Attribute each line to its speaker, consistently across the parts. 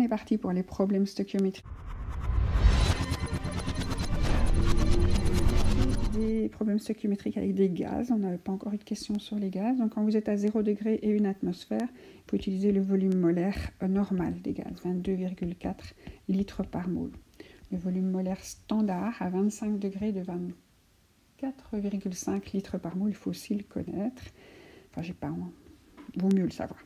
Speaker 1: est parti pour les problèmes stoichiométriques. Des problèmes stoichiométriques avec des gaz. On n'avait pas encore eu de questions sur les gaz. Donc quand vous êtes à 0 degré et 1 atmosphère, il faut utiliser le volume molaire normal des gaz, 22,4 litres par mole. Le volume molaire standard à 25 degrés de 24,5 litres par mole. Il faut aussi le connaître. Enfin, vaut mieux le savoir.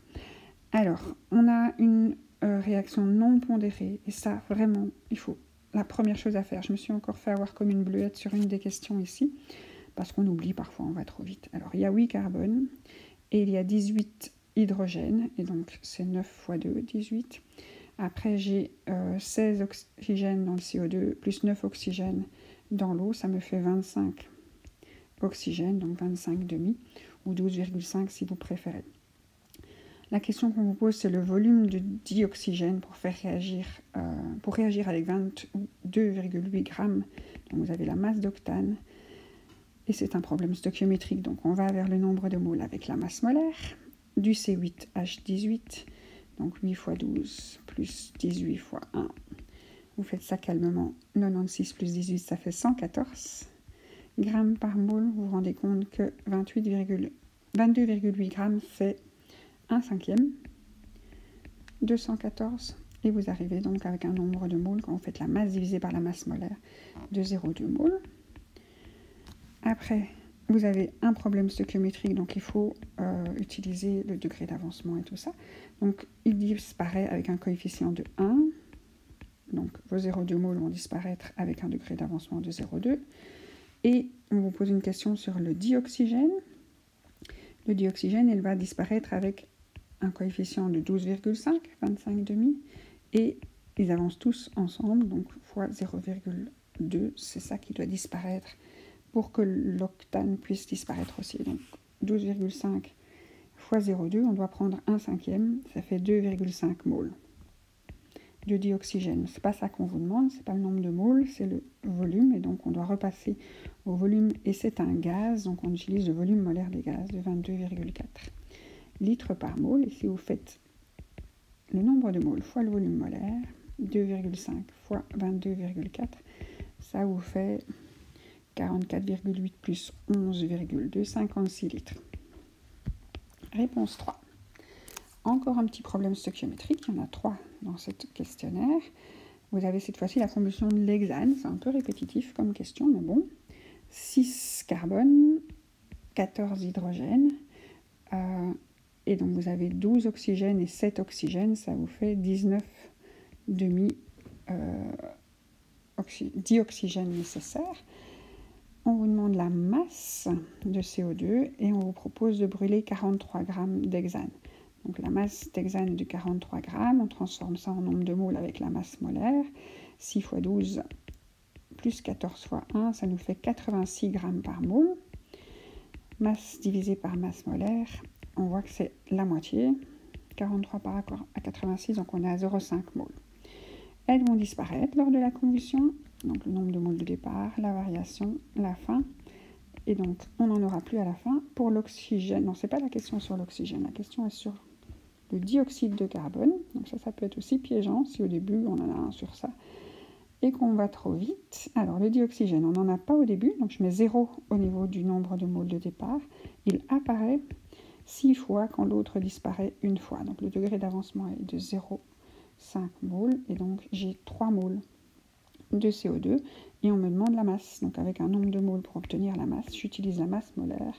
Speaker 1: Alors, on a une réaction non pondérée. Et ça, vraiment, il faut... La première chose à faire, je me suis encore fait avoir comme une bleuette sur une des questions ici, parce qu'on oublie parfois, on va trop vite. Alors, il y a 8 carbones, et il y a 18 hydrogènes, et donc c'est 9 fois 2, 18. Après, j'ai 16 oxygènes dans le CO2, plus 9 oxygènes dans l'eau, ça me fait 25 oxygènes, donc 25 demi, ou 12,5 si vous préférez. La question qu'on vous pose, c'est le volume de dioxygène pour réagir avec 22,8 grammes. Donc vous avez la masse d'octane. Et c'est un problème stoichiométrique. Donc on va vers le nombre de moles avec la masse molaire. Du C8H18. Donc 8 fois 12 plus 18 fois 1. Vous faites ça calmement. 96 plus 18, ça fait 114 grammes par mole. Vous vous rendez compte que 22,8 grammes fait 1/5, 214, et vous arrivez donc avec un nombre de moles, quand vous faites la masse divisée par la masse molaire, de 0,2 moles. Après, vous avez un problème stoichiométrique, donc il faut utiliser le degré d'avancement et tout ça. Donc, il disparaît avec un coefficient de 1. Donc, vos 0,2 moles vont disparaître avec un degré d'avancement de 0,2. Et on vous pose une question sur le dioxygène. Le dioxygène, il va disparaître avec un coefficient de 12,5, 25 demi, et ils avancent tous ensemble, donc fois 0,2, c'est ça qui doit disparaître pour que l'octane puisse disparaître aussi. Donc 12,5 fois 0,2, on doit prendre 1/5, ça fait 2,5 moles de dioxygène. C'est pas ça qu'on vous demande, c'est pas le nombre de moles, c'est le volume, et donc on doit repasser au volume, et c'est un gaz, donc on utilise le volume molaire des gaz de 22,4 litres par mole, et si vous faites le nombre de moles fois le volume molaire, 2,5 fois 22,4, ça vous fait 44,8 plus 11,2, 56 litres. Réponse 3. Encore un petit problème stoichiométrique, il y en a 3 dans ce questionnaire. Vous avez cette fois-ci la combustion de l'hexane, c'est un peu répétitif comme question, mais bon. 6 carbone, 14 hydrogène, et donc vous avez 12 oxygènes et 7 oxygènes, ça vous fait 19 demi dioxygène nécessaire. On vous demande la masse de CO2 et on vous propose de brûler 43 grammes d'hexane. Donc la masse d'hexane est de 43 grammes, on transforme ça en nombre de moles avec la masse molaire. 6 fois 12 plus 14 fois 1, ça nous fait 86 grammes par mole. Masse divisée par masse molaire, on voit que c'est la moitié. 43 par rapport à 86, donc on est à 0,5 moles. Elles vont disparaître lors de la combustion, donc le nombre de moles de départ, la variation, la fin, et donc on n'en aura plus à la fin. Pour l'oxygène, non, c'est pas la question sur l'oxygène, la question est sur le dioxyde de carbone, donc ça peut être aussi piégeant si au début on en a un sur ça, et qu'on va trop vite. Alors le dioxygène, on n'en a pas au début, donc je mets 0 au niveau du nombre de moles de départ, il apparaît 6 fois quand l'autre disparaît une fois, donc le degré d'avancement est de 0,5 moles, et donc j'ai 3 moles de CO2, et on me demande la masse. Donc avec un nombre de moles pour obtenir la masse, j'utilise la masse molaire.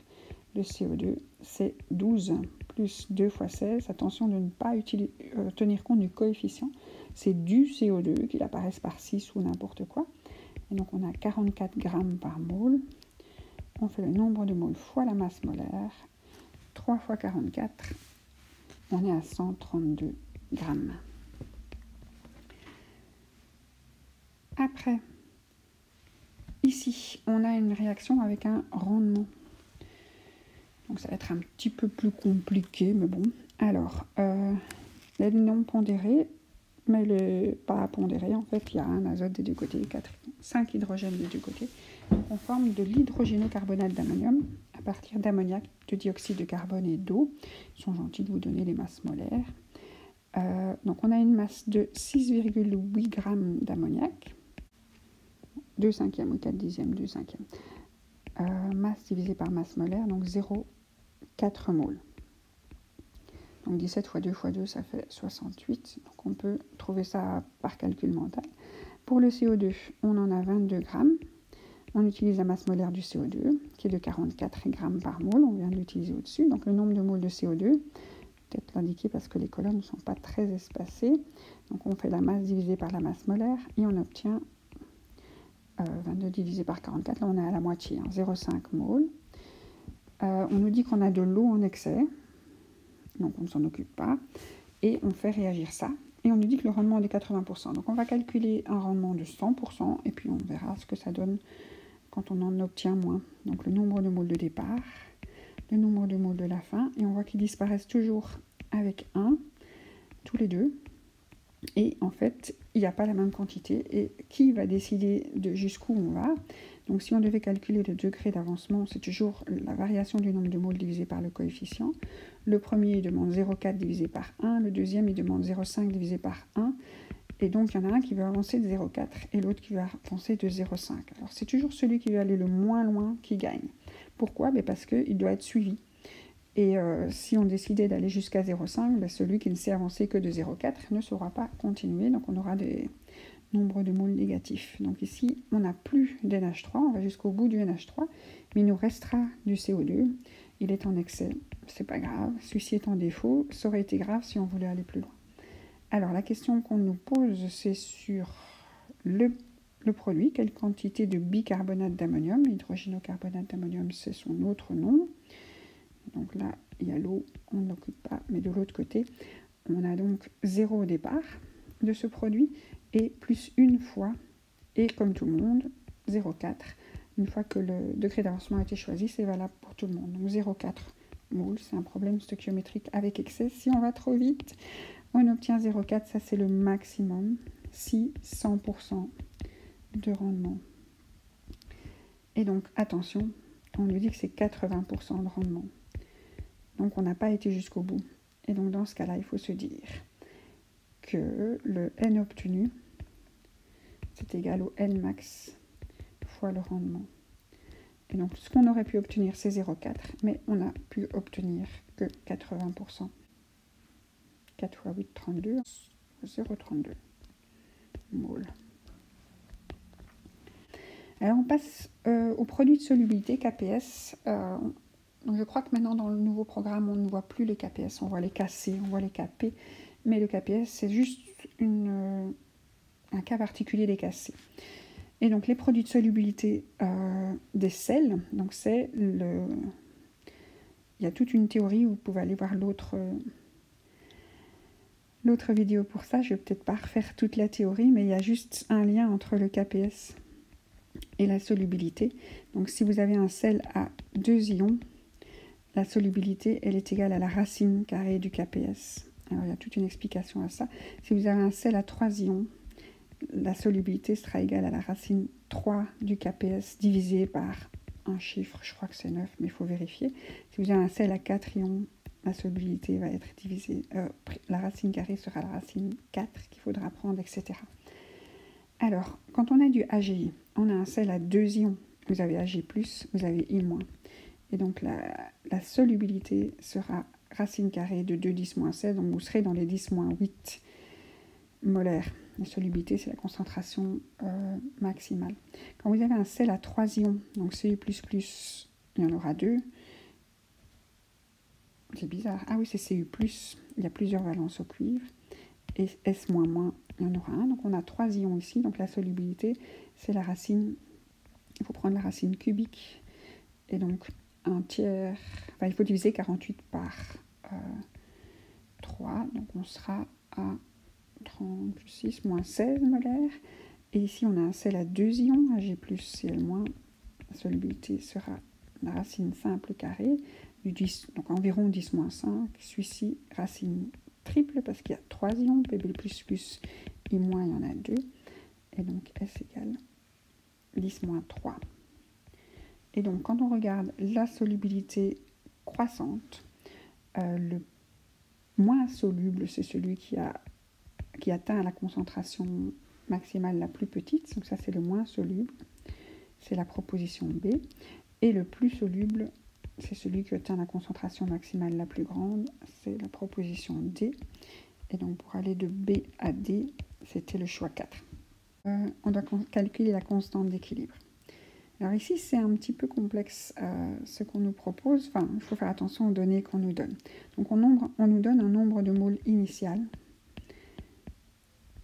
Speaker 1: Le CO2, c'est 12 plus 2 fois 16. Attention de ne pas tenir compte du coefficient. C'est du CO2, qu'il apparaisse par 6 ou n'importe quoi. Et donc on a 44 grammes par mole. On fait le nombre de moles fois la masse molaire. 3 fois 44, on est à 132 grammes. Après, ici, on a une réaction avec un rendement. Donc ça va être un petit peu plus compliqué, mais bon. Alors, les non pondérés, mais les pas pondérés, en fait, il y a un azote des deux côtés, 5 hydrogènes des deux côtés. Donc on forme de l'hydrogénocarbonate d'ammonium à partir d'ammoniac, de dioxyde de carbone et d'eau. Ils sont gentils de vous donner les masses molaires. Donc on a une masse de 6,8 g d'ammoniac, 2 cinquièmes ou 4 dixièmes, 2 cinquièmes. Masse divisée par masse molaire, donc 0,4 moles. Donc 17 fois 2 fois 2, ça fait 68. Donc on peut trouver ça par calcul mental. Pour le CO2, on en a 22 grammes. On utilise la masse molaire du CO2, qui est de 44 grammes par mole. On vient de l'utiliser au-dessus. Donc le nombre de moles de CO2, peut-être l'indiquer parce que les colonnes ne sont pas très espacées. Donc on fait la masse divisée par la masse molaire et on obtient 22 divisé par 44. Là on est à la moitié, 0,5 moles. On nous dit qu'on a de l'eau en excès. Donc on ne s'en occupe pas. Et on fait réagir ça. Et on nous dit que le rendement est de 80%. Donc on va calculer un rendement de 100% et puis on verra ce que ça donne quand on en obtient moins. Donc le nombre de moles de départ, le nombre de moles de la fin, et on voit qu'ils disparaissent toujours avec 1, tous les deux. Et en fait, il n'y a pas la même quantité. Et qui va décider de jusqu'où on va? Donc si on devait calculer le degré d'avancement, c'est toujours la variation du nombre de moles divisé par le coefficient. Le premier, il demande 0,4 divisé par 1. Le deuxième, il demande 0,5 divisé par 1. Et donc, il y en a un qui veut avancer de 0,4 et l'autre qui veut avancer de 0,5. Alors, c'est toujours celui qui veut aller le moins loin qui gagne. Pourquoi? Parce qu'il doit être suivi. Et si on décidait d'aller jusqu'à 0,5, celui qui ne sait avancer que de 0,4 ne saura pas continuer. Donc, on aura des nombres de moles négatifs. Donc ici, on n'a plus d'NH3. On va jusqu'au bout du NH3. Mais il nous restera du CO2. Il est en excès. C'est pas grave. Celui-ci est en défaut. Ça aurait été grave si on voulait aller plus loin. Alors, la question qu'on nous pose, c'est sur le produit. Quelle quantité de bicarbonate d'ammonium? L'hydrogénocarbonate d'ammonium, c'est son autre nom. Donc là, il y a l'eau, on ne l'occupe pas. Mais de l'autre côté, on a donc 0 au départ de ce produit et plus une fois, et comme tout le monde, 0,4. Une fois que le degré d'avancement a été choisi, c'est valable pour tout le monde. Donc 0,4 moles, c'est un problème stoichiométrique avec excès. Si on va trop vite, on obtient 0,4, ça c'est le maximum, si 100% de rendement. Et donc, attention, on nous dit que c'est 80% de rendement. Donc, on n'a pas été jusqu'au bout. Et donc, dans ce cas-là, il faut se dire que le N obtenu, c'est égal au N max fois le rendement. Et donc, ce qu'on aurait pu obtenir, c'est 0,4, mais on n'a pu obtenir que 80%. 4 fois 8, 32, 0,32 moles. Alors on passe au produit de solubilité KPS. Donc je crois que maintenant dans le nouveau programme, on ne voit plus les KPS, on voit les KC, on voit les KP, mais le KPS c'est juste un cas particulier des KC. Et donc les produits de solubilité des sels, donc c'est le... Il y a toute une théorie où vous pouvez aller voir l'autre vidéo pour ça. Je ne vais peut-être pas refaire toute la théorie, mais il y a juste un lien entre le KPS et la solubilité. Donc si vous avez un sel à 2 ions, la solubilité elle est égale à la racine carrée du KPS. Alors il y a toute une explication à ça. Si vous avez un sel à 3 ions, la solubilité sera égale à la racine 3 du KPS divisé par un chiffre, je crois que c'est 9, mais il faut vérifier. Si vous avez un sel à 4 ions, la solubilité va être divisée, la racine carrée sera la racine 4 qu'il faudra prendre, etc. Alors, quand on a du AGI, on a un sel à 2 ions, vous avez Ag+, vous avez I-. Et donc la solubilité sera racine carrée de 2 10-16, donc vous serez dans les 10-8 molaires. La solubilité, c'est la concentration maximale. Quand vous avez un sel à 3 ions, donc Cu++, il y en aura 2. C'est bizarre. Ah oui, c'est Cu+, il y a plusieurs valences au cuivre. Et S-, il y en aura un. Donc on a 3 ions ici. Donc la solubilité, c'est la racine. Il faut prendre la racine cubique. Et donc un tiers. Enfin, il faut diviser 48 par 3. Donc on sera à 36 moins 16 molaires. Et ici, on a un sel à 2 ions, Ag+, Cl-. La solubilité sera la racine simple carrée du 10, donc environ 10-5. Celui-ci, racine triple parce qu'il y a 3 ions, Pb++, I-, il y en a 2. Et donc S égale 10-3. Et donc quand on regarde la solubilité croissante, le moins soluble, c'est celui qui atteint la concentration maximale la plus petite, donc ça c'est le moins soluble, c'est la proposition B, et le plus soluble, c'est celui qui atteint la concentration maximale la plus grande, c'est la proposition D, et donc pour aller de B à D, c'était le choix 4. On doit calculer la constante d'équilibre. Alors ici, c'est un petit peu complexe ce qu'on nous propose. Enfin, il faut faire attention aux données qu'on nous donne. Donc on nous donne un nombre de moles initial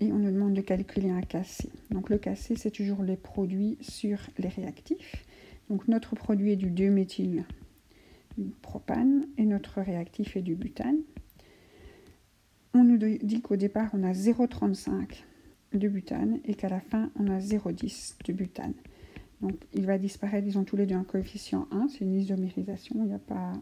Speaker 1: et on nous demande de calculer un Kc. Donc le Kc, c'est toujours les produits sur les réactifs. Donc notre produit est du 2-méthylpropane et notre réactif est du butane. On nous dit qu'au départ, on a 0,35 de butane et qu'à la fin, on a 0,10 de butane. Donc, il va disparaître, ils ont tous les deux un coefficient 1, c'est une isomérisation, il n'y a pas...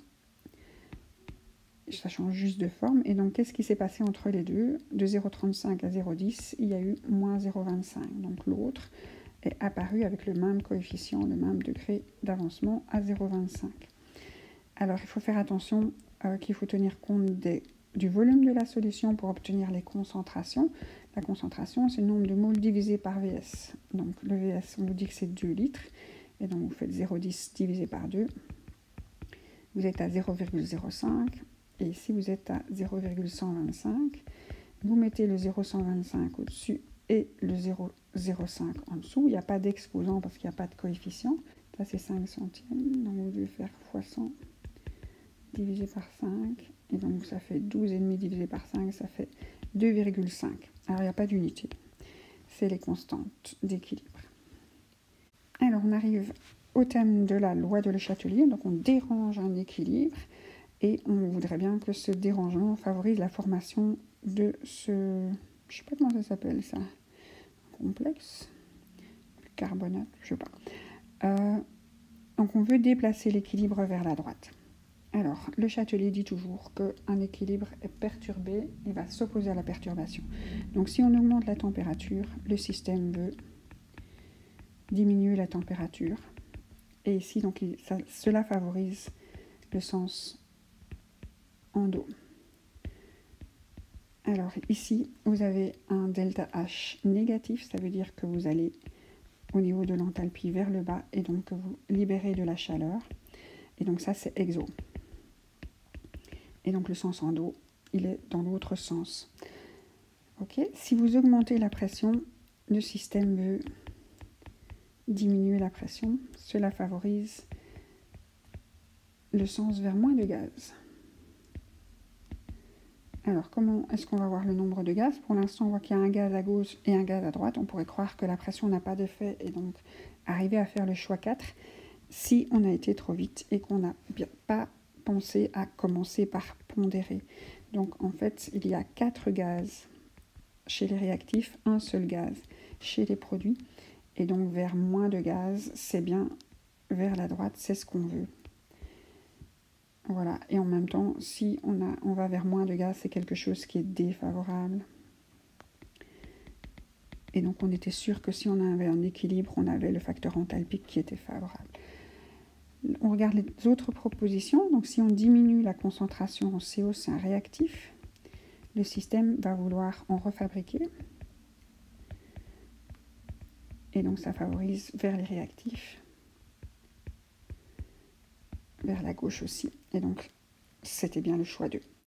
Speaker 1: Ça change juste de forme. Et donc, qu'est-ce qui s'est passé entre les deux? De 0,35 à 0,10, il y a eu moins 0,25. Donc, l'autre est apparu avec le même coefficient, le même degré d'avancement à 0,25. Alors, il faut faire attention qu'il faut tenir compte du volume de la solution pour obtenir les concentrations. La concentration, c'est le nombre de moles divisé par Vs. Donc le Vs, on vous dit que c'est 2 litres. Et donc vous faites 0,10 divisé par 2. Vous êtes à 0,05. Et ici, vous êtes à 0,125. Vous mettez le 0,125 au-dessus et le 0,05 en dessous. Il n'y a pas d'exposant parce qu'il n'y a pas de coefficient. Ça, c'est 5 centièmes. Donc vous devez faire fois 100 divisé par 5. Et donc ça fait 12,5 divisé par 5, ça fait 2,5. Alors il n'y a pas d'unité. C'est les constantes d'équilibre. Alors on arrive au thème de la loi de Le Chatelier. Donc on dérange un équilibre et on voudrait bien que ce dérangement favorise la formation de ce... Je ne sais pas comment ça s'appelle ça. Complexe. Carbonate, je ne sais pas. Donc on veut déplacer l'équilibre vers la droite. Alors, le Chatelier dit toujours qu'un équilibre est perturbé, il va s'opposer à la perturbation. Donc, si on augmente la température, le système veut diminuer la température. Et ici, donc, cela favorise le sens endo. Alors, ici, vous avez un delta H négatif, ça veut dire que vous allez au niveau de l'enthalpie vers le bas et donc que vous libérez de la chaleur. Et donc, ça, c'est exo. Et donc le sens endo, il est dans l'autre sens. Ok. Si vous augmentez la pression, le système veut diminuer la pression. Cela favorise le sens vers moins de gaz. Alors, comment est-ce qu'on va voir le nombre de gaz? Pour l'instant, on voit qu'il y a un gaz à gauche et un gaz à droite. On pourrait croire que la pression n'a pas d'effet et donc arriver à faire le choix 4 si on a été trop vite et qu'on n'a pas pensé à commencer par pondérer. Donc en fait, il y a 4 gaz chez les réactifs, un seul gaz chez les produits. Et donc vers moins de gaz, c'est bien vers la droite, c'est ce qu'on veut. Voilà, et en même temps, si on va vers moins de gaz, c'est quelque chose qui est défavorable. Et donc on était sûr que si on avait un équilibre, on avait le facteur enthalpique qui était favorable. On regarde les autres propositions. Donc si on diminue la concentration en CO, c'est un réactif. Le système va vouloir en refabriquer. Et donc ça favorise vers les réactifs. Vers la gauche aussi. Et donc c'était bien le choix 2.